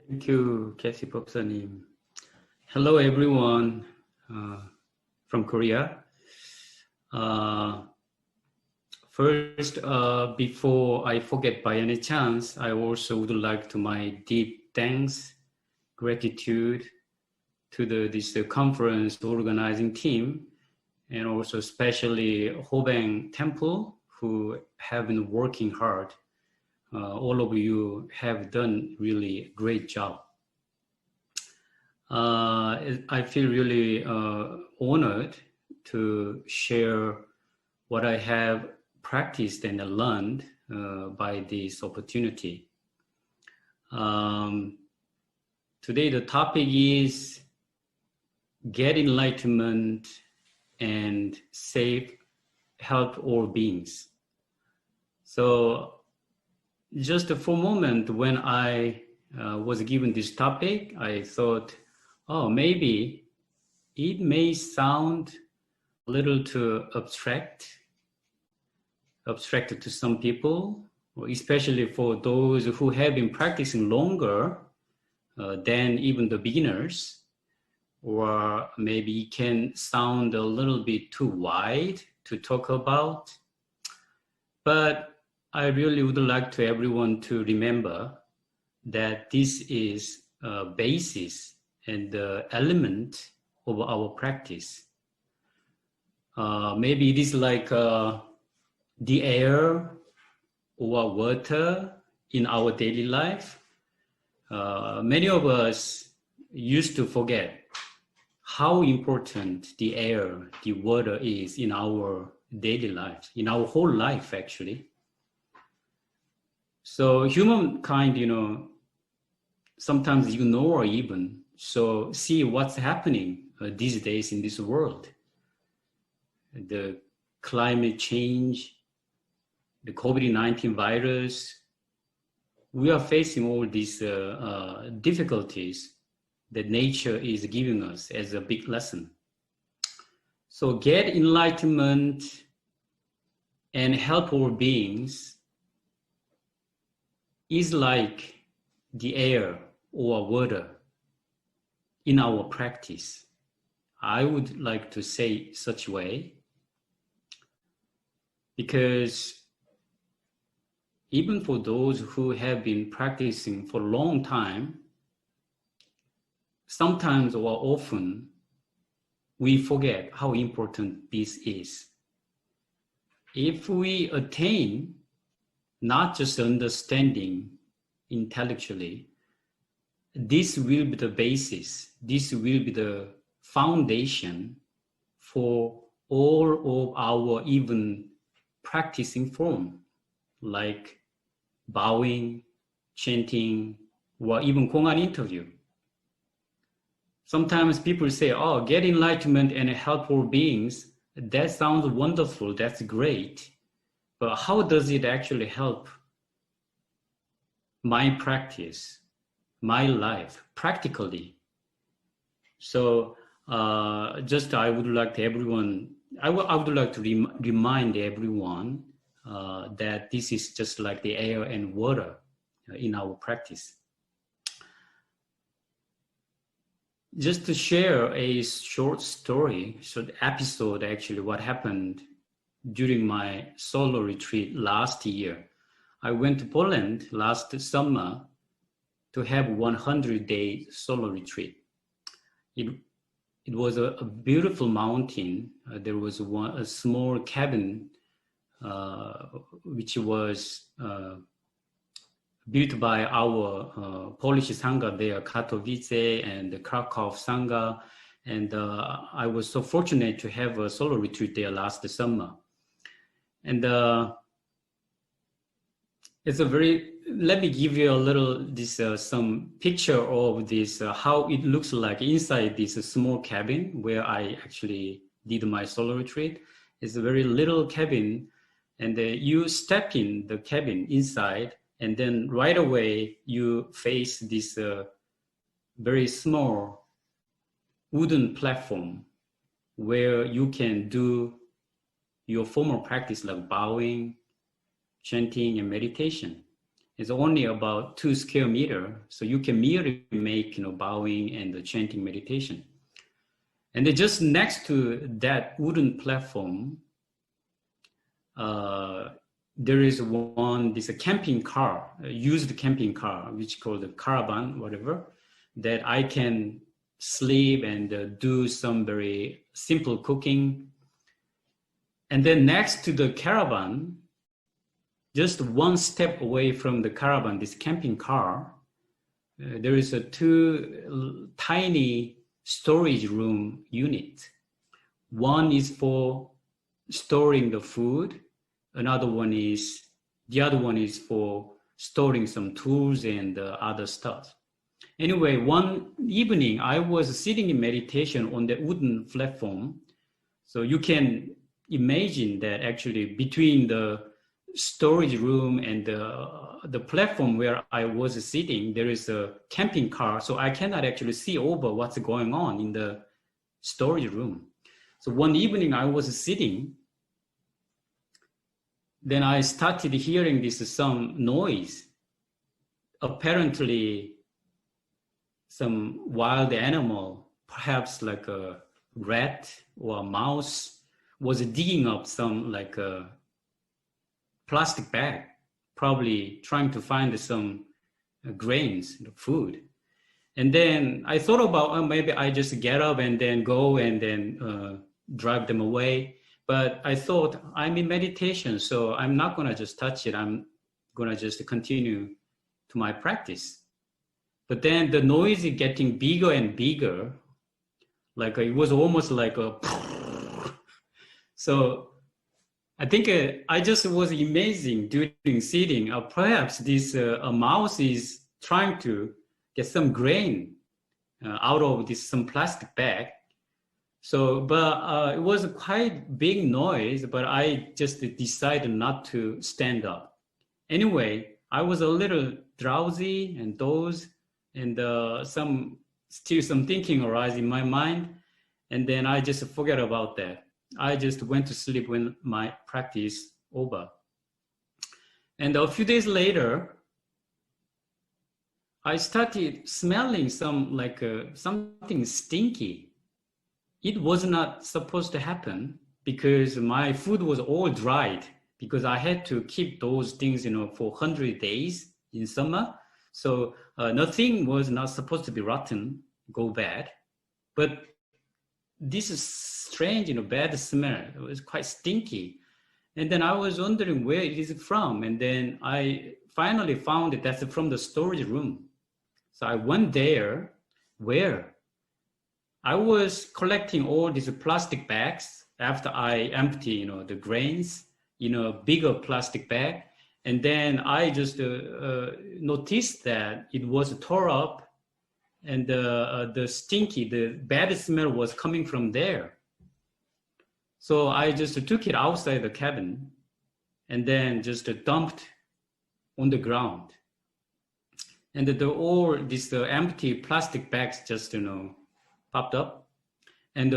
Thank you, Cassie Sunim. Hello, everyone from Korea. First, before I forget by any chance, I also would like to my deep thanks, gratitude to this conference organizing team, and also especially Hobang Temple, who have been working hard. All of you have done really great job. I feel really honored to share what I have practiced and learned by this opportunity. Today the topic is get enlightenment and save, help all beings. So just for a moment when I was given this topic, I thought, oh, maybe it may sound a little too abstract to some people, especially for those who have been practicing longer than even the beginners, or maybe it can sound a little bit too wide to talk about. But I really would like to everyone to remember that this is a basis and the element of our practice. Maybe it is like the air or water in our daily life. Many of us used to forget how important the air, the water is in our daily life, in our whole life actually. So humankind, sometimes ignore even, so see what's happening these days in this world. The climate change, the COVID-19 virus, we are facing all these difficulties that nature is giving us as a big lesson. So get enlightenment and help all beings is like the air or water in our practice. I would like to say such way, because even for those who have been practicing for a long time, sometimes or often we forget how important this is. If we attain not just understanding intellectually, this will be the basis, this will be the foundation for all of our even practicing form, like bowing, chanting, or even Kongan interview. Sometimes people say, oh, get enlightenment and help all beings. That sounds wonderful, that's great. But how does it actually help my practice, my life, practically? So just I would like to everyone, I would like to remind everyone that this is just like the air and water in our practice. Just to share a short story, short episode actually, what happened during my solo retreat last year. I went to Poland last summer to have 100-day solo retreat. It was a beautiful mountain. There was a small cabin which was built by our Polish Sangha there, Katowice and the Krakow Sangha. And I was so fortunate to have a solo retreat there last summer. And it's a very, let me give you a little, some picture of this, how it looks like inside this small cabin where I actually did my solo retreat. It's a very little cabin, and you step in the cabin inside, and then right away you face this very small wooden platform where you can do your formal practice like bowing, chanting, and meditation. It's only about 2 square meters. So you can merely make, bowing and chanting meditation. And then just next to that wooden platform, there is this camping car, used camping car, which called the caravan, whatever, that I can sleep and do some very simple cooking. And then next to the caravan, just one step away from the caravan, this camping car, there is a 2 tiny storage room unit. One is for storing the food. The other one is for storing some tools and other stuff. Anyway, one evening I was sitting in meditation on the wooden platform. So you can imagine that actually between the storage room and the platform where I was sitting, there is a camping car. So I cannot actually see over what's going on in the storage room. So one evening I was sitting, then I started hearing some noise. Apparently some wild animal, perhaps like a rat or a mouse, was digging up some like a plastic bag, probably trying to find some grains, food. And then I thought about, maybe I just get up and then go and then drive them away. But I thought, I'm in meditation, so I'm not gonna just touch it. I'm gonna just continue to my practice. But then the noise is getting bigger and bigger. Like it was almost like a, so I think I just was amazing during sitting. Perhaps this a mouse is trying to get some grain out of some plastic bag. So, but it was a quite big noise, but I just decided not to stand up. Anyway, I was a little drowsy and dozed, and still some thinking arise in my mind. And then I just forget about that. I just went to sleep when my practice over. And a few days later, I started smelling something stinky. It was not supposed to happen because my food was all dried because I had to keep those things, for 100 days in summer. So nothing was not supposed to be rotten, go bad. But this is strange, bad smell. It was quite stinky. And then I was wondering where it is from. And then I finally found it. That's from the storage room. So I went there where I was collecting all these plastic bags after I empty, the grains in a bigger plastic bag. And then I just noticed that it was tore up and the bad smell was coming from there. So I just took it outside the cabin and then just dumped on the ground. And all these empty plastic bags just, popped up. And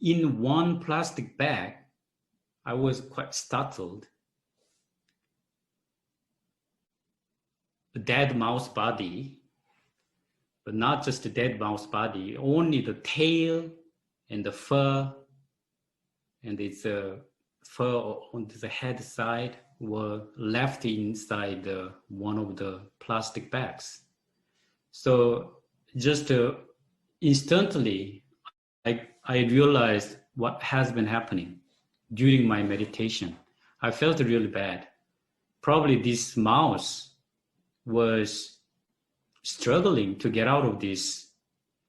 in one plastic bag, I was quite startled. A dead mouse body, but not just the dead mouse body, only the tail and the fur and its fur on the head side were left inside one of the plastic bags. So just instantly, I realized what has been happening during my meditation. I felt really bad. Probably this mouse was struggling to get out of this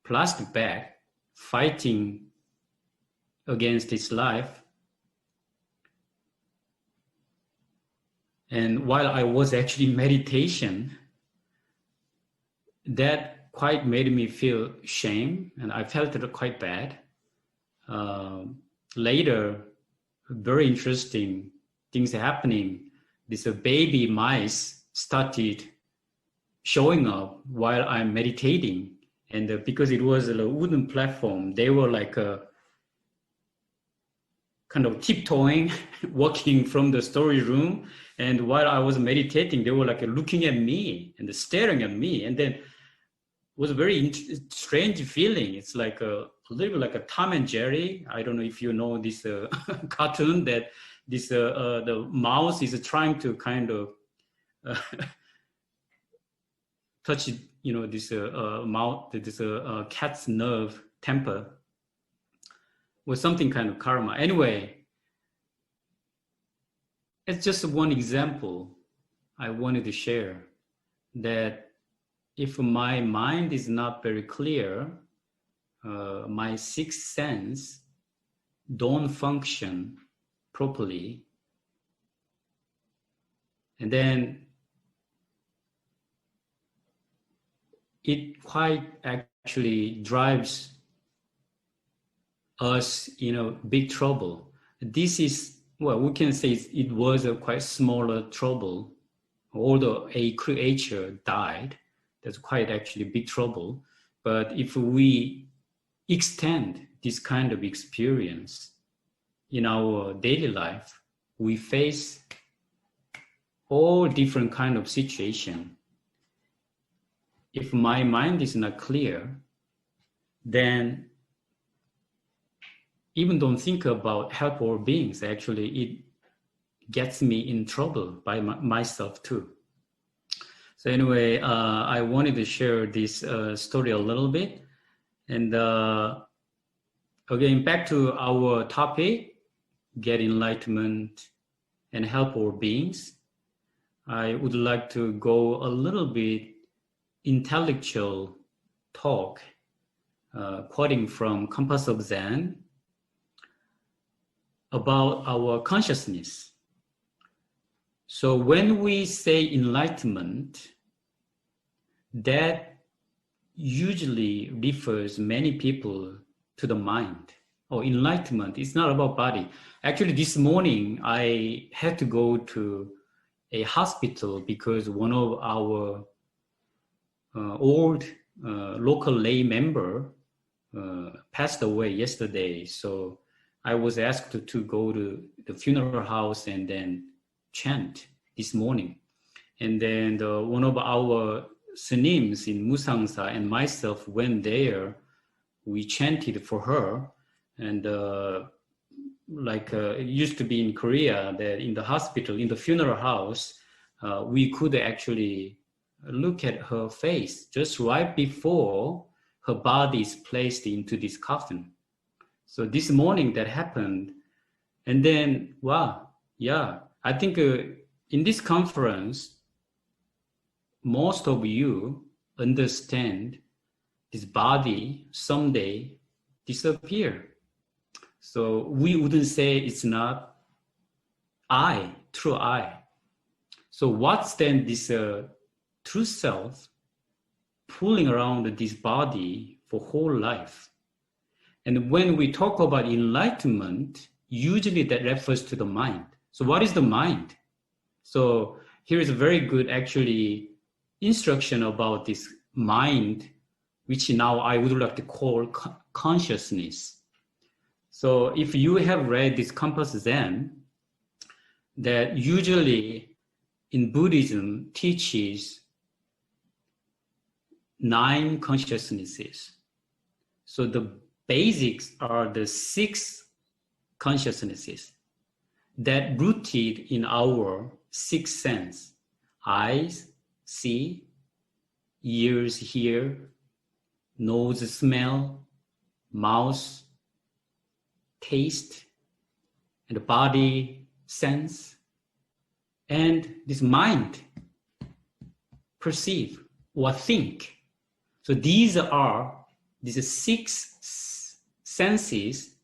plastic bag, fighting against its life. And while I was actually in meditation, that quite made me feel shame, and I felt it quite bad. Later, very interesting things happening. This baby mice started showing up while I'm meditating, and because it was a wooden platform, they were like kind of tiptoeing, walking from the story room. And while I was meditating, they were like looking at me and staring at me. And then it was a very strange feeling. It's like a little bit like a Tom and Jerry. I don't know if you know this cartoon that this the mouse is trying to kind of touch, you know, this mouth, this cat's nerve, temper, was something kind of karma. Anyway, it's just one example I wanted to share, that if my mind is not very clear, my sixth sense don't function properly, and then it quite actually drives us in big trouble. This is, well, we can say it was a quite smaller trouble. Although a creature died, that's quite actually big trouble. But if we extend this kind of experience in our daily life, we face all different kind of situation. If my mind is not clear, then even don't think about help or beings. Actually, it gets me in trouble by myself too. So anyway, I wanted to share this story a little bit. And again, back to our topic, get enlightenment and help all beings. I would like to go a little bit intellectual talk, quoting from Compass of Zen, about our consciousness. So when we say enlightenment, that usually refers many people to the mind. Oh, enlightenment, it's not about body. Actually, this morning, I had to go to a hospital because one of our old local lay member passed away yesterday. So I was asked to go to the funeral house and then chant this morning. And then one of our Sunims in Musangsa and myself went there. We chanted for her. And it used to be in Korea, that in the hospital, in the funeral house, we could actually look at her face just right before her body is placed into this coffin. So this morning that happened. And then, wow, yeah, I think in this conference, most of you understand this body someday disappear. So we wouldn't say it's not I, true I. So what's then this true self pulling around this body for whole life? And when we talk about enlightenment, usually that refers to the mind. So what is the mind? So here is a very good actually instruction about this mind, which now I would like to call consciousness. So if you have read this Compass Zen, that usually in Buddhism teaches 9 consciousnesses. So the basics are the 6 consciousnesses that rooted in our 6th sense. Eyes see, ears hear, nose smell, mouth taste, and the body sense, and this mind perceive or think. So these are these 6 senses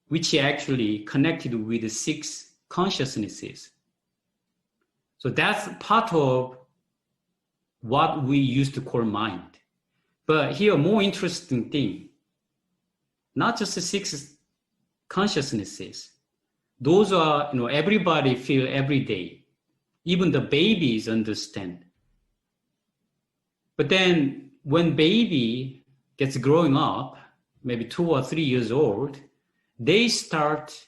which are actually connected with the 6 consciousnesses. So that's part of what we used to call mind. But here, a more interesting thing, not just the 6 consciousnesses. Those are, everybody feel every day. Even the babies understand. But then when baby gets growing up, maybe 2 or 3 years old, they start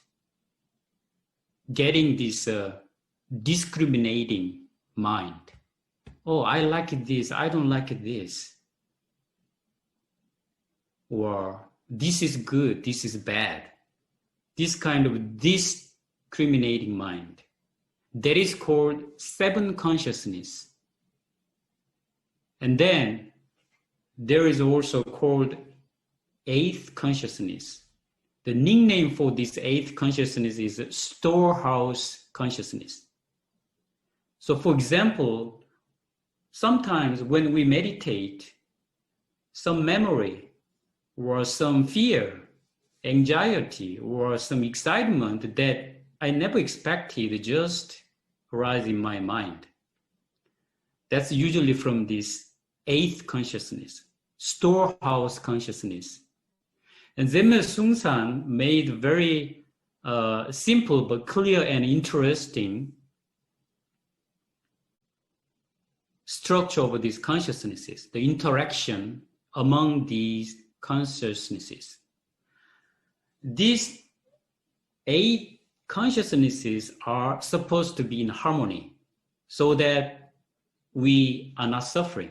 getting this discriminating mind. Oh, I like this, I don't like this. Or this is good, this is bad. This kind of discriminating mind. That is called seven consciousness. And then there is also called eighth consciousness. The nickname for this eighth consciousness is storehouse consciousness. So for example, sometimes when we meditate, some memory or some fear, anxiety, or some excitement that I never expected just arise in my mind. That's usually from this eighth consciousness, storehouse consciousness. And Zenme Sungsan made very simple but clear and interesting structure of these consciousnesses, the interaction among these consciousnesses. These eight consciousnesses are supposed to be in harmony so that we are not suffering.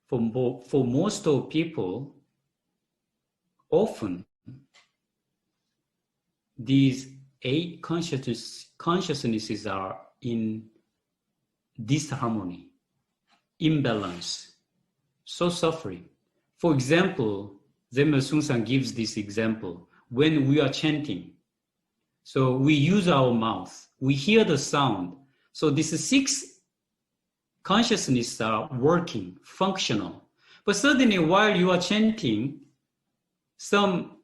For most of people, often these eight consciousnesses are in disharmony, imbalance, so suffering. For example, Zenme Sungsan gives this example. When we are chanting, so we use our mouth, we hear the sound. So these six consciousnesses are working, functional. But suddenly while you are chanting, some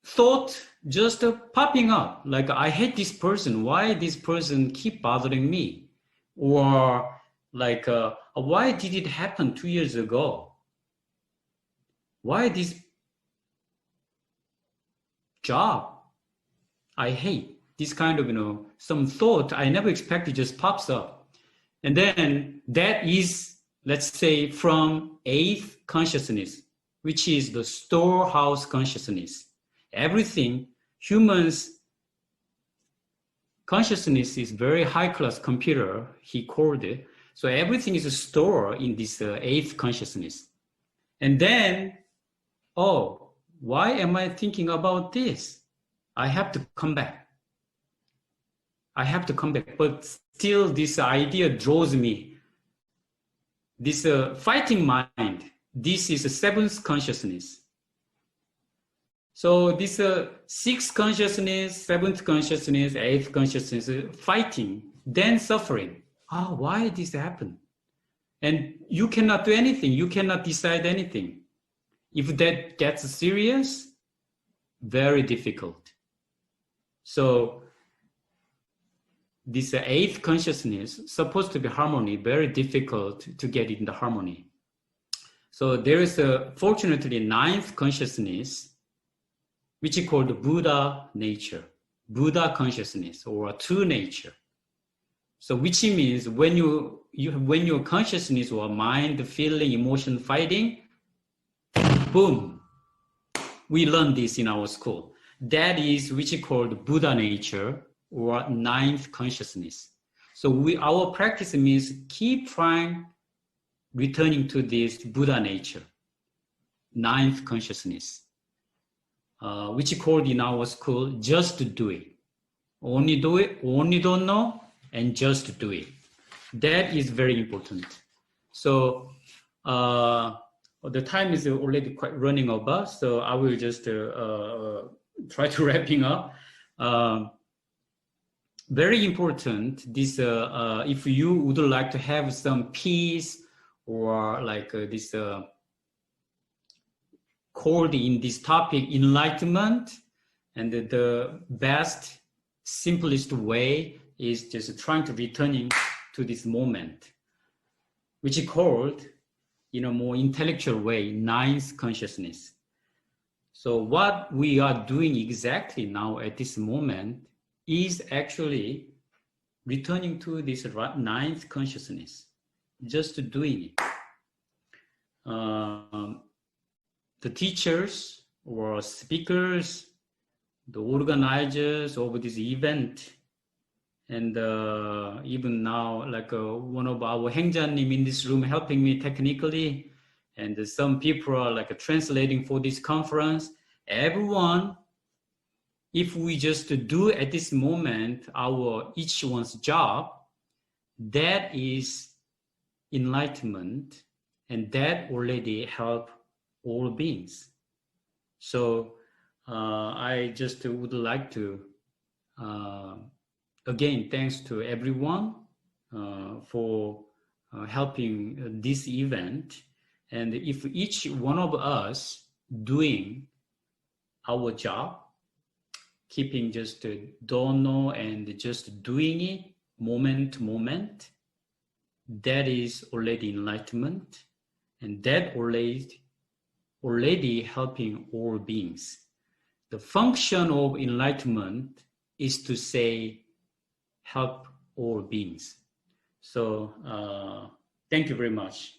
thought just popping up, like I hate this person, why this person keep bothering me? Or like, why did it happen 2 years ago? Why this job I hate? This kind of, some thought I never expected just pops up. And then that is, let's say, from eighth consciousness, which is the storehouse consciousness. Everything, humans' consciousness is very high-class computer, he called it. So everything is stored in this eighth consciousness. And then, oh, why am I thinking about this? I have to come back. I have to come back. But still this idea draws me. This fighting mind, this is a seventh consciousness. So this sixth consciousness, seventh consciousness, eighth consciousness, fighting, then suffering. Why this happen? And you cannot do anything. You cannot decide anything. If that gets serious, very difficult. So this eighth consciousness supposed to be harmony, very difficult to get in the harmony. So there is fortunately ninth consciousness, which is called Buddha nature, Buddha consciousness, or true nature. So which means when when your consciousness or mind, feeling, emotion, fighting, boom, we learn this in our school. That is which is called Buddha nature or ninth consciousness. So our practice means keep trying returning to this Buddha nature, ninth consciousness, which is called in our school, just do it. Only do it, only don't know, and just do it. That is very important. So the time is already quite running over, so I will just try to wrapping up. Very important, this if you would like to have some peace or like this called in this topic, enlightenment, and the best, simplest way is just trying to returning to this moment, which is called, in a more intellectual way, ninth consciousness. So what we are doing exactly now at this moment is actually returning to this ninth consciousness, just doing it. The teachers or speakers, the organizers of this event, And even now, like one of our Hengjanim in this room helping me technically, and some people are like translating for this conference. Everyone, if we just do at this moment each one's job, that is enlightenment, and that already help all beings. So I just would like to again, thanks to everyone for helping this event. And if each one of us doing our job, keeping just don't know and just doing it moment to moment, that is already enlightenment, and that already helping all beings. The function of enlightenment is to say help all beings. So thank you very much.